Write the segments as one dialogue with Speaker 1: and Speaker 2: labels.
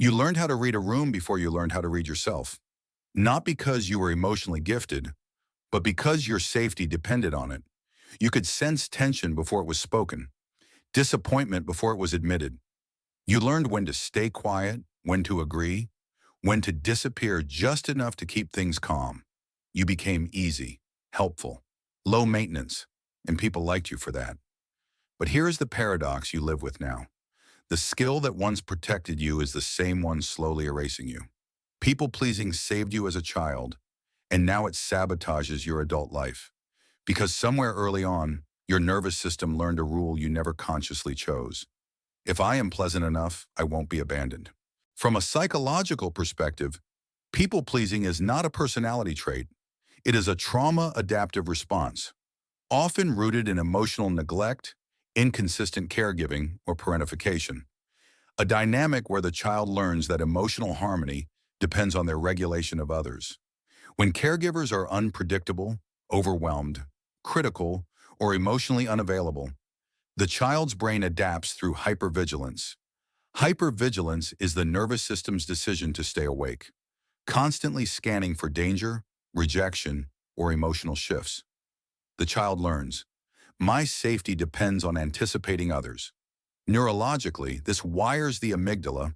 Speaker 1: You learned how to read a room before you learned how to read yourself. Not because you were emotionally gifted, but because your safety depended on it. You could sense tension before it was spoken, disappointment before it was admitted. You learned when to stay quiet, when to agree, when to disappear just enough to keep things calm. You became easy, helpful, low maintenance, and people liked you for that. But here is the paradox you live with now. The skill that once protected you is the same one slowly erasing you. People-pleasing saved you as a child, and now it sabotages your adult life. Because somewhere early on, your nervous system learned a rule you never consciously chose. If I am pleasant enough, I won't be abandoned. From a psychological perspective, people-pleasing is not a personality trait. It is a trauma-adaptive response, often rooted in emotional neglect, inconsistent caregiving, or parentification. A dynamic where the child learns that emotional harmony depends on their regulation of others. When caregivers are unpredictable, overwhelmed, critical, or emotionally unavailable, the child's brain adapts through hypervigilance. Hypervigilance is the nervous system's decision to stay awake, constantly scanning for danger, rejection, or emotional shifts. The child learns, my safety depends on anticipating others. Neurologically, this wires the amygdala,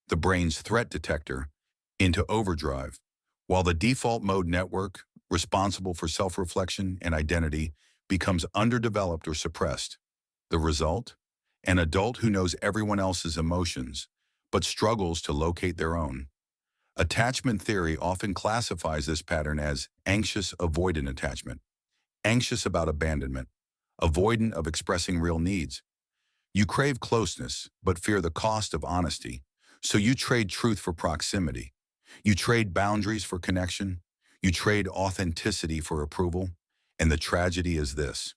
Speaker 1: the brain's threat detector, into overdrive, while the default mode network, responsible for self-reflection and identity, becomes underdeveloped or suppressed. The result? An adult who knows everyone else's emotions, but struggles to locate their own. Attachment theory often classifies this pattern as anxious avoidant attachment, anxious about abandonment, avoidant of expressing real needs. You crave closeness, but fear the cost of honesty, so you trade truth for proximity. You trade boundaries for connection. You trade authenticity for approval. And the tragedy is this.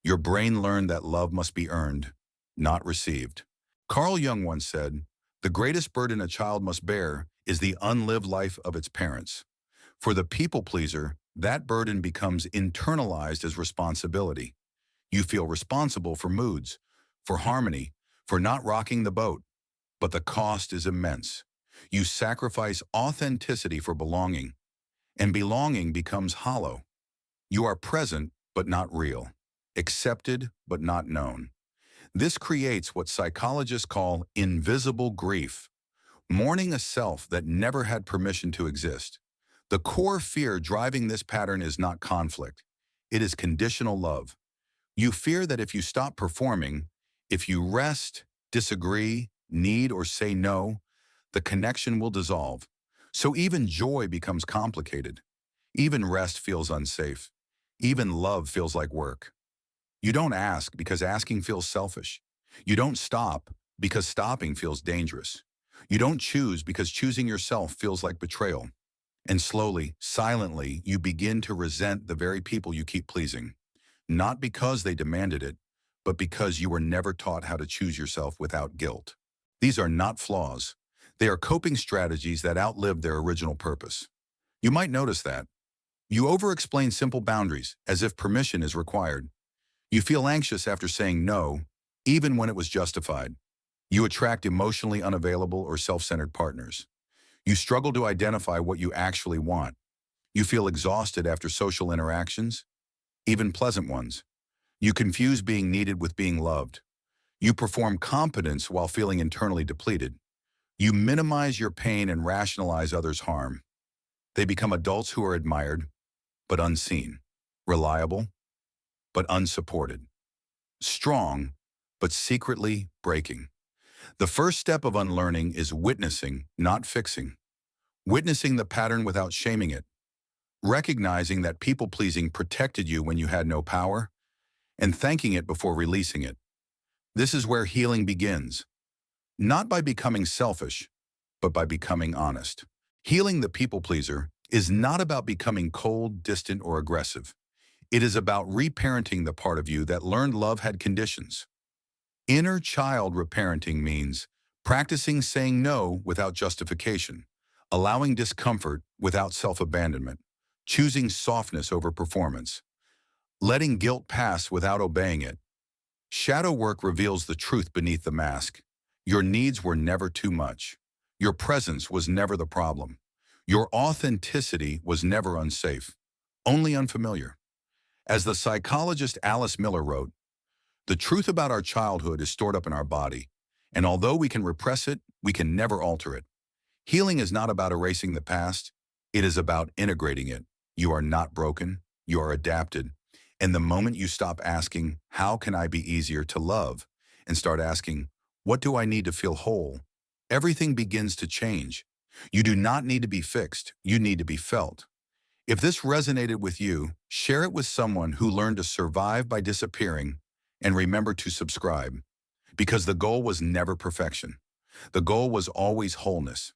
Speaker 1: Your brain learned that love must be earned, not received. Carl Jung once said, the greatest burden a child must bear is the unlived life of its parents. For the people pleaser, that burden becomes internalized as responsibility. You feel responsible for moods, for harmony, for not rocking the boat. But the cost is immense. You sacrifice authenticity for belonging, and belonging becomes hollow. You are present, but not real. Accepted, but not known. This creates what psychologists call invisible grief, mourning a self that never had permission to exist. The core fear driving this pattern is not conflict. It is conditional love. You fear that if you stop performing, if you rest, disagree, need, or say no, the connection will dissolve. So even joy becomes complicated. Even rest feels unsafe. Even love feels like work. You don't ask because asking feels selfish. You don't stop because stopping feels dangerous. You don't choose because choosing yourself feels like betrayal. And slowly, silently, you begin to resent the very people you keep pleasing. Not because they demanded it, but because you were never taught how to choose yourself without guilt. These are not flaws. They are coping strategies that outlived their original purpose. You might notice that. You over-explain simple boundaries as if permission is required. You feel anxious after saying no, even when it was justified. You attract emotionally unavailable or self-centered partners. You struggle to identify what you actually want. You feel exhausted after social interactions, even pleasant ones. You confuse being needed with being loved. You perform competence while feeling internally depleted. You minimize your pain and rationalize others' harm. They become adults who are admired, but unseen. Reliable, but unsupported. Strong, but secretly breaking. The first step of unlearning is witnessing, not fixing. Witnessing the pattern without shaming it. Recognizing that people-pleasing protected you when you had no power, and thanking it before releasing it. This is where healing begins. Not by becoming selfish, but by becoming honest. Healing the people-pleaser is not about becoming cold, distant, or aggressive. It is about reparenting the part of you that learned love had conditions. Inner child reparenting means practicing saying no without justification, allowing discomfort without self-abandonment, choosing softness over performance, letting guilt pass without obeying it. Shadow work reveals the truth beneath the mask. Your needs were never too much. Your presence was never the problem. Your authenticity was never unsafe, only unfamiliar. As the psychologist Alice Miller wrote, the truth about our childhood is stored up in our body, and although we can repress it, we can never alter it. Healing is not about erasing the past, it is about integrating it. You are not broken, you are adapted. And the moment you stop asking, how can I be easier to love? And start asking, what do I need to feel whole? Everything begins to change. You do not need to be fixed, you need to be felt. If this resonated with you, share it with someone who learned to survive by disappearing, and remember to subscribe. Because the goal was never perfection. The goal was always wholeness.